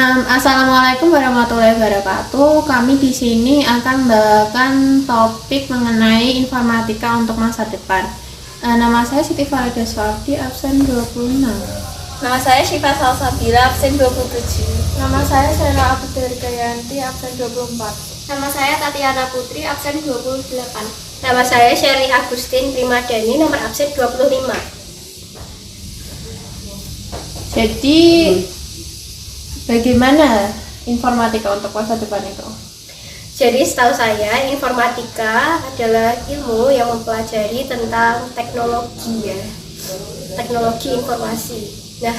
Assalamualaikum warahmatullahi wabarakatuh. Kami di sini akan membawakan topik mengenai informatika untuk masa depan. Nama saya Siti Farida Swardi, absen 26. Nama saya Syifa Salsabila, absen 27. Nama saya Sera Abdurgayanti, absen 24. Nama saya Tatiana Putri, absen 28. Nama saya Sherly Agustin Primadani, nomor absen 25. Jadi, bagaimana informatika untuk masa depan itu? Jadi setahu saya informatika adalah ilmu yang mempelajari tentang teknologi ya, teknologi informasi. Nah,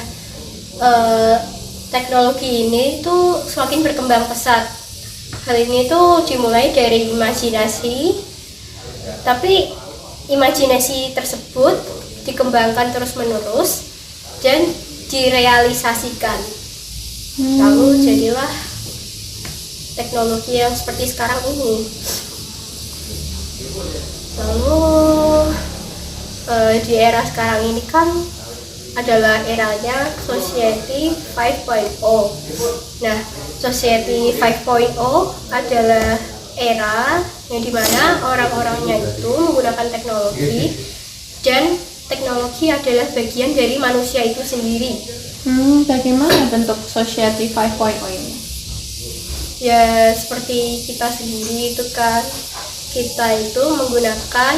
teknologi ini tuh semakin berkembang pesat. Hal ini tuh dimulai dari imajinasi, tapi imajinasi tersebut dikembangkan terus-menerus dan direalisasikan. Lalu jadilah teknologi yang seperti sekarang ini. Lalu di era sekarang ini kan adalah eranya Society 5.0. Nah, Society 5.0 adalah era yang dimana orang-orangnya itu menggunakan teknologi dan teknologi adalah bagian dari manusia itu sendiri. Bagaimana bentuk Society 5.0 ini? Ya seperti kita sendiri itu kan, kita itu menggunakan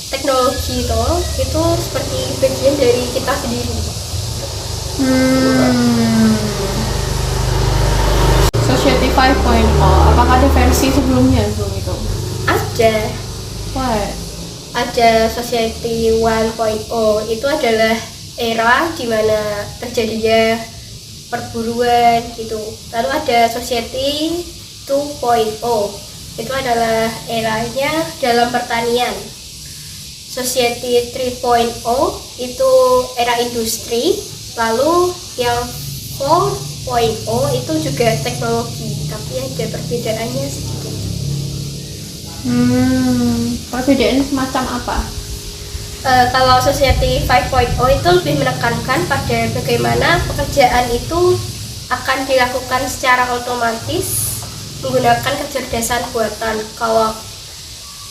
teknologi itu seperti bagian dari kita sendiri. Society 5.0, apakah ada versi sebelumnya sebelum itu? Ada. What? Ada Society 1.0, itu adalah era di mana terjadinya perburuan gitu. Lalu ada Society 2.0, itu adalah eranya dalam pertanian. Society 3.0 itu era industri. Lalu yang 4.0 itu juga teknologi, tapi ada perbedaannya sedikit. Perbedaan semacam apa? Kalau Society 5.0 itu lebih menekankan pada bagaimana pekerjaan itu akan dilakukan secara otomatis menggunakan kecerdasan buatan. Kalau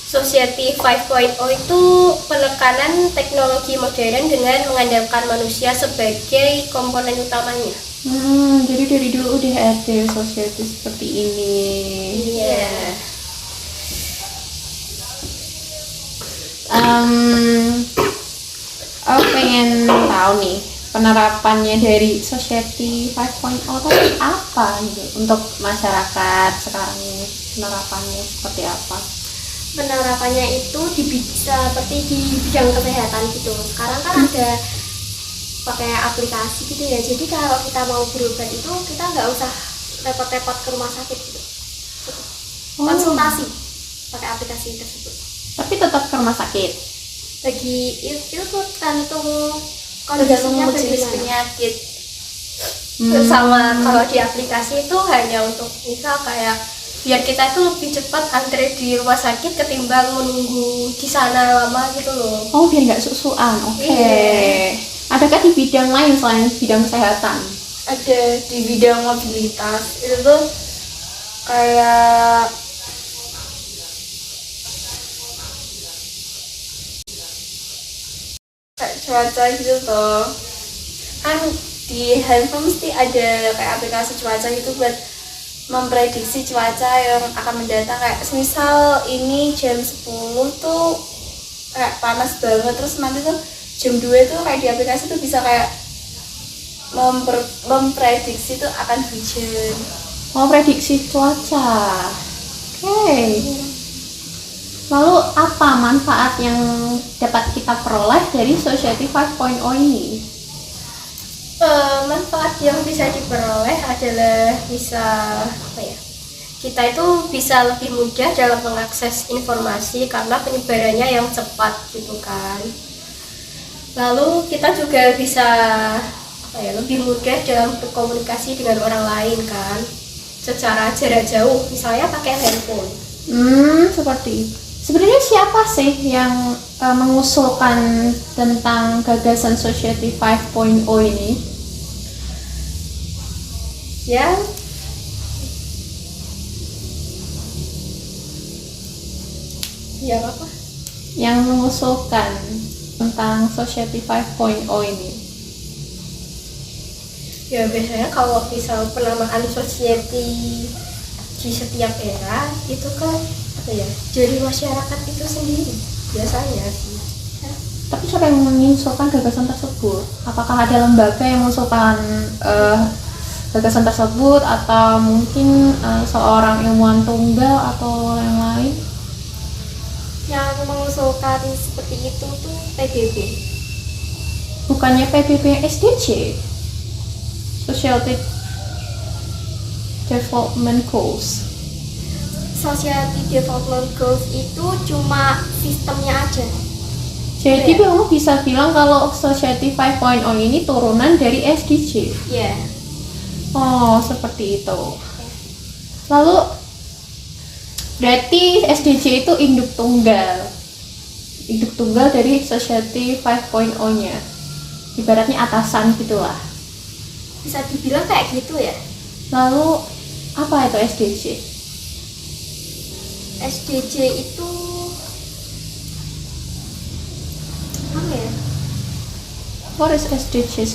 Society 5.0 itu penekanan teknologi modern dengan mengandalkan manusia sebagai komponen utamanya. Jadi dari dulu udah ada society seperti ini. Iya. Aku pengen tahu nih penerapannya dari Society 5.0 tadi apa gitu untuk masyarakat sekarang ini, penerapannya seperti apa? Penerapannya itu seperti di bidang kesehatan gitu. Sekarang kan ada pakai aplikasi gitu ya. Jadi kalau kita mau berobat itu kita nggak usah repot-repot ke rumah sakit gitu. Konsultasi pakai aplikasi tersebut. Tapi tetap ke rumah sakit. Bagi itu tergantung Tergantung kondisinya jenis bagaimana. penyakit. Sama kalau di aplikasi itu hanya untuk misal kayak biar kita tuh lebih cepat antre di rumah sakit ketimbang menunggu di sana lama gitu loh. Oh, biar nggak susuan. Oke. Iya. Adakah di bidang lain selain bidang kesehatan? Ada di bidang mobilitas, itu tuh kayak cuaca gitu toh. Kan di handphone mesti ada kayak aplikasi cuaca gitu buat memprediksi cuaca yang akan mendatang. Kayak misal ini jam 10 tuh kayak panas banget, terus nanti tuh jam 2 tuh kayak di aplikasi tuh bisa kayak memprediksi tuh akan hujan. Oh, prediksi cuaca. Oke. Lalu apa manfaat yang dapat kita peroleh dari Society 5.0 ini? Manfaat yang bisa diperoleh adalah bisa kita itu bisa lebih mudah dalam mengakses informasi karena penyebarannya yang cepat gitu kan. Lalu kita juga bisa lebih mudah dalam berkomunikasi dengan orang lain kan, secara jarak jauh, misalnya pakai handphone. Seperti itu. Sebenarnya siapa sih yang mengusulkan tentang gagasan Society 5.0 ini? ya ya apa yang mengusulkan tentang Society 5.0 ini? ya biasanya kalau misal penamaan society di setiap era itu kan apa ya dari masyarakat itu sendiri biasanya sih. Tapi siapa yang mengusulkan gagasan tersebut? Apakah ada lembaga yang mengusulkan gagasan tersebut, atau mungkin seorang ilmuwan tunggal atau yang lain? Yang mengusulkan seperti itu tuh PBB. Bukannya PBB SDG? Society Development Goals. Society Development Goals itu cuma sistemnya aja. Jadi kamu bisa bilang kalau Society 5.0 ini turunan dari SDG. Ya. Oh, seperti itu. Lalu berarti SDG itu induk tunggal. Induk tunggal dari Society 5.0-nya. Ibaratnya atasan gitulah. Bisa dibilang kayak gitu ya. Lalu apa itu SDG? SDG itu apa ya? What is SDG?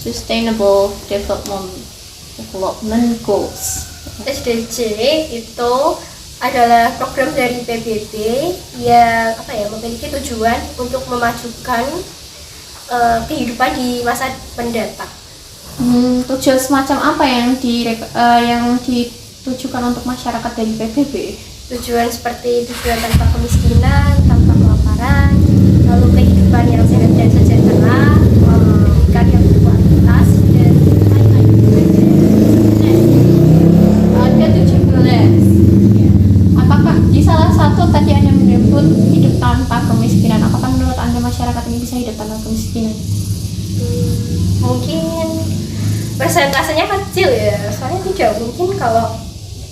Sustainable Development Goals. SDG itu adalah program dari PBB yang apa ya memiliki tujuan untuk memajukan kehidupan di masa mendatang. Tujuan semacam apa yang ditujukan untuk masyarakat dari PBB? Tujuan seperti tujuan tanpa kemiskinan, tanpa kelaparan, lalu kehidupan yang sehat dan sejahtera, pendidikan yang berkualitas dan lain-lain. Ada 17. Apakah di salah satu tadi Anda menyebut hidup tanpa kemiskinan? Apakah menurut Anda masyarakat ini bisa hidup tanpa kemiskinan? Mungkin persentasenya kecil ya, soalnya tidak mungkin kalau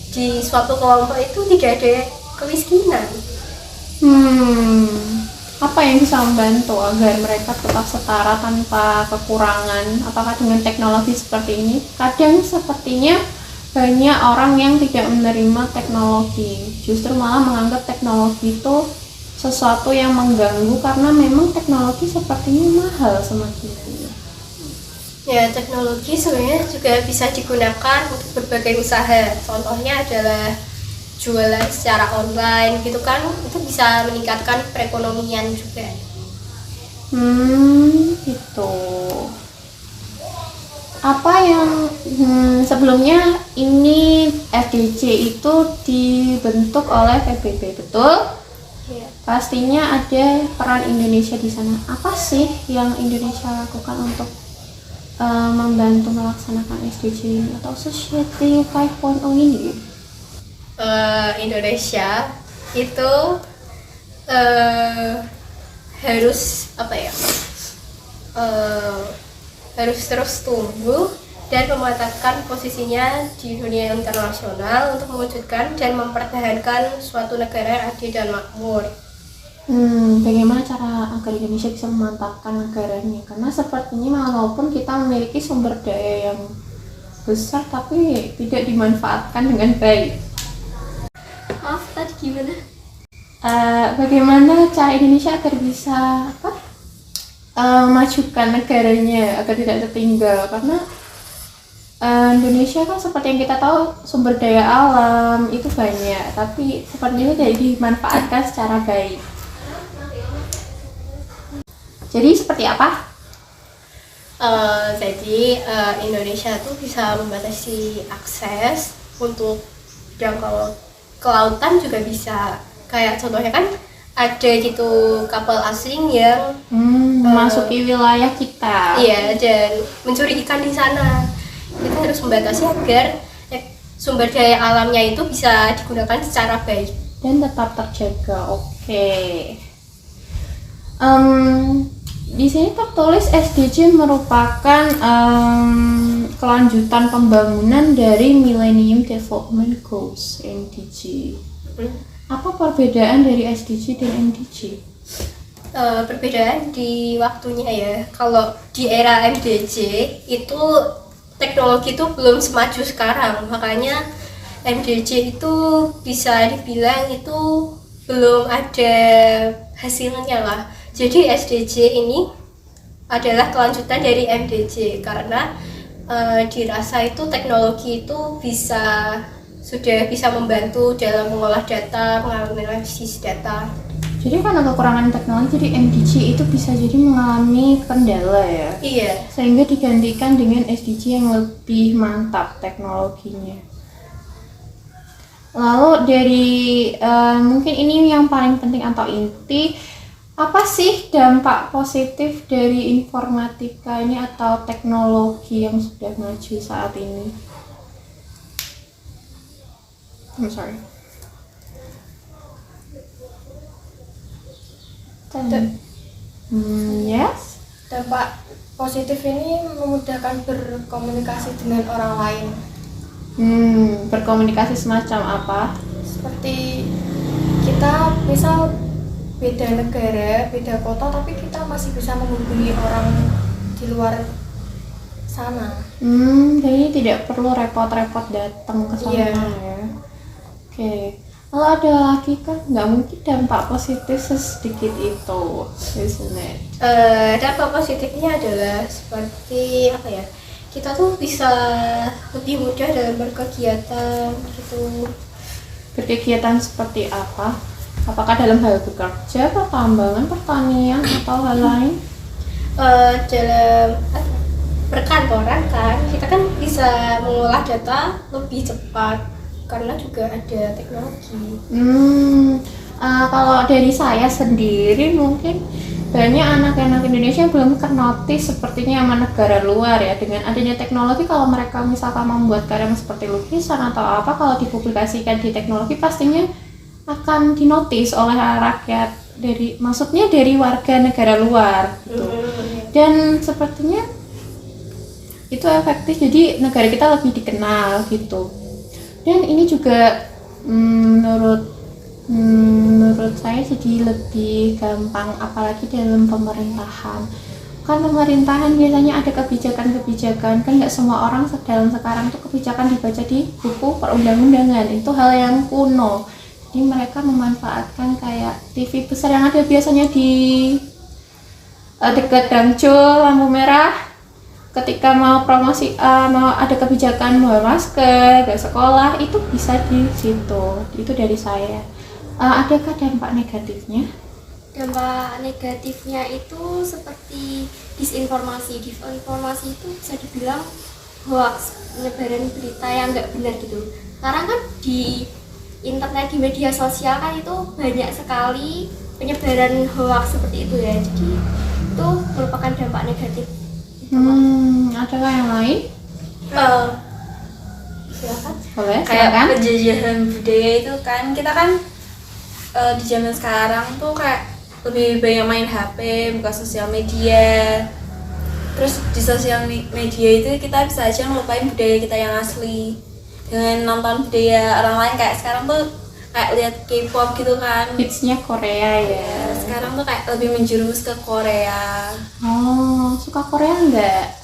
di suatu kelompok itu tidak ada kemiskinan. Apa yang bisa membantu agar mereka tetap setara tanpa kekurangan? Apakah dengan teknologi seperti ini? Kadang sepertinya banyak orang yang tidak menerima teknologi, justru malah menganggap teknologi itu sesuatu yang mengganggu karena memang teknologi sepertinya mahal semakin. Ya, teknologi sebenarnya juga bisa digunakan untuk berbagai usaha. Contohnya adalah jualan secara online gitu kan, itu bisa meningkatkan perekonomian juga. Gitu. Apa yang sebelumnya ini FDG itu dibentuk oleh PBB, betul? Ya. Pastinya ada peran Indonesia di sana. Apa sih yang Indonesia lakukan untuk membantu melaksanakan SDG ini atau Society 5.0 ini? Indonesia itu harus apa ya? Harus terus tumbuh dan memantapkan posisinya di dunia internasional untuk mewujudkan dan mempertahankan suatu negara yang adil dan makmur. Bagaimana cara agar Indonesia bisa memantapkan negaranya? Karena sepertinya walaupun kita memiliki sumber daya yang besar tapi tidak dimanfaatkan dengan baik. Maaf, tadi gimana? Bagaimana cara Indonesia agar bisa memajukan negaranya agar tidak tertinggal? Karena Indonesia kan seperti yang kita tahu sumber daya alam itu banyak, tapi sepertinya tidak dimanfaatkan secara baik. Jadi seperti apa? Jadi Indonesia tuh bisa membatasi akses untuk jangkau kelautan juga bisa. Kayak contohnya kan ada gitu kapal asing yang memasuki wilayah kita. Iya, dan mencuri ikan di sana. Kita harus membatasi agar sumber daya alamnya itu bisa digunakan secara baik dan tetap terjaga. Oke. Di sini tertulis SDG merupakan kelanjutan pembangunan dari Millennium Development Goals (MDG). Apa perbedaan dari SDG dan MDG? Perbedaan di waktunya ya. Kalau di era MDG itu teknologi itu belum semaju sekarang, makanya MDJ itu bisa dibilang itu belum ada hasilnya lah. Jadi SDJ ini adalah kelanjutan dari MDJ karena dirasa itu teknologi itu sudah bisa membantu dalam mengolah data, menganalisis data. Jadi karena kekurangan teknologi, jadi MDJ itu bisa jadi mengalami kendala ya. Iya. Sehingga digantikan dengan SDJ yang lebih mantap teknologinya. Lalu dari mungkin ini yang paling penting atau inti, apa sih dampak positif dari informatika ini atau teknologi yang sudah maju saat ini? I'm sorry. Yes. Dampak positif ini memudahkan berkomunikasi dengan orang lain. Berkomunikasi semacam apa? Seperti kita misal beda negara, beda kota, tapi kita masih bisa menghubungi orang di luar sana. Jadi tidak perlu repot-repot datang ke sana Iya. ya. Oke. Kalau ada lagi kan nggak mungkin dampak positif sedikit itu, isn't it? Dampak positifnya adalah seperti apa ya? Kita tuh bisa lebih mudah dalam berkegiatan gitu. Berkegiatan seperti apa? Apakah dalam hal bekerja, pertambangan, pertanian, atau hal lain? Dalam perkantoran kan kita kan bisa mengolah data lebih cepat karena juga ada teknologi. Kalau dari saya sendiri mungkin banyak anak-anak Indonesia yang belum ternotis sepertinya sama negara luar ya. Dengan adanya teknologi, kalau mereka misalkan membuat karya seperti lukisan atau apa, kalau dipublikasikan di teknologi pastinya akan dinotis oleh rakyat maksudnya dari warga negara luar gitu. Dan sepertinya itu efektif, jadi negara kita lebih dikenal gitu. Dan ini juga menurut saya jadi lebih gampang, apalagi dalam pemerintahan. Kan pemerintahan biasanya ada kebijakan-kebijakan, kan nggak semua orang dalam sekarang tuh kebijakan dibaca di buku perundang-undangan, itu hal yang kuno. Jadi mereka memanfaatkan kayak TV besar yang ada biasanya di dekat Dangcul, lampu merah. Ketika mau promosi, mau ada kebijakan bawa masker ke sekolah, itu bisa di situ. Itu dari saya. Adakah dampak negatifnya? Dampak negatifnya itu seperti disinformasi. Disinformasi itu bisa dibilang hoax, penyebaran berita yang nggak benar gitu. Sekarang kan di internet, di media sosial kan itu banyak sekali penyebaran hoax seperti itu ya. Jadi itu merupakan dampak negatif. Adakah yang lain? Silakan. Boleh, Kayak silakan. penjajahan budaya itu kan, kita kan di zaman sekarang tuh kayak lebih banyak main HP, buka sosial media. Terus di sosial media itu kita bisa aja ngelupain budaya kita yang asli dengan nonton budaya orang lain. Kayak sekarang tuh kayak lihat K-pop gitu kan. Hitsnya Korea ya. Sekarang tuh kayak lebih menjurus ke Korea. Oh, suka Korea enggak?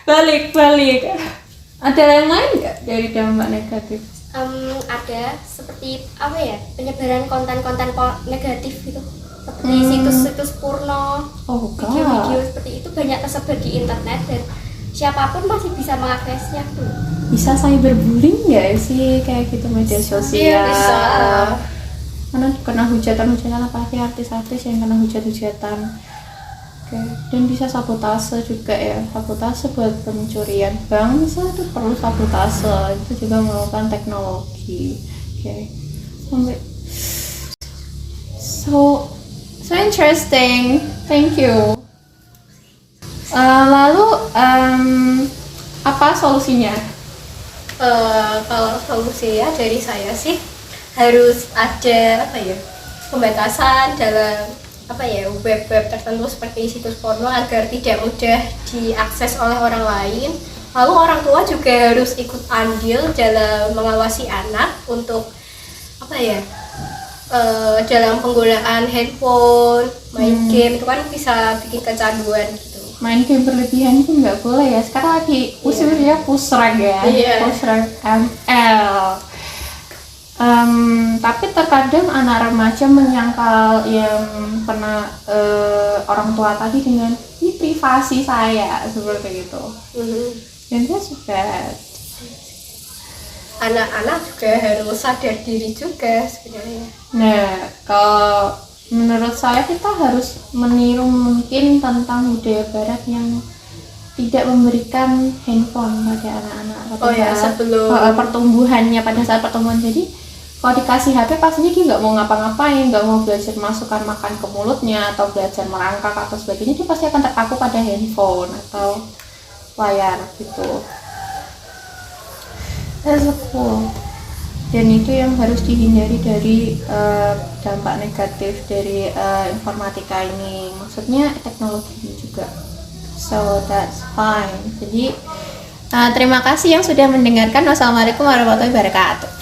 Balik. Ada yang lain enggak dari dampak negatif? Ada seperti apa ya, penyebaran konten-konten negatif gitu, seperti situs-situs porno, Oh, video-video seperti itu banyak tersebar di internet dan siapapun masih bisa mengaksesnya tuh. Bisa cyberbullying nggak sih kayak gitu media sosial? Iya, bisa. Karena kena hujatan apalagi artis-artis yang kena hujat-hujatan. Oke. Dan bisa sabotase juga ya, sabotase buat pencurian bank misalnya itu perlu sabotase, itu juga melakukan teknologi. Oke. So interesting, thank you. Lalu apa solusinya? Kalau solusinya dari saya sih harus ada pembatasan dalam web-web tertentu seperti situs porno agar tidak mudah diakses oleh orang lain. Lalu orang tua juga harus ikut andil dalam mengawasi anak untuk dalam penggunaan handphone, main game itu kan bisa bikin kecanduan gitu. main game berlebihan itu nggak boleh ya. Sekarang lagi usia push rank ya, push rank ML. Tapi terkadang anak remaja menyangkal yang pernah orang tua tadi dengan ini privasi saya seperti itu. Dan saya suka Anak-anak juga harus sadar diri juga sebenarnya. Nah, kalau menurut saya kita harus meniru mungkin tentang budaya barat yang tidak memberikan handphone pada anak-anak Sebelum pertumbuhannya, pada saat pertumbuhan. Jadi kalau dikasih HP pastinya dia nggak mau ngapa-ngapain, nggak mau belajar masukkan makan ke mulutnya atau belajar merangkak atau sebagainya, dia pasti akan terpaku pada handphone atau layar gitu. That's cool. Dan itu yang harus dihindari dari dampak negatif dari informatika ini, maksudnya teknologi ini juga. So that's fine. Jadi terima kasih yang sudah mendengarkan. Wassalamualaikum warahmatullahi wabarakatuh.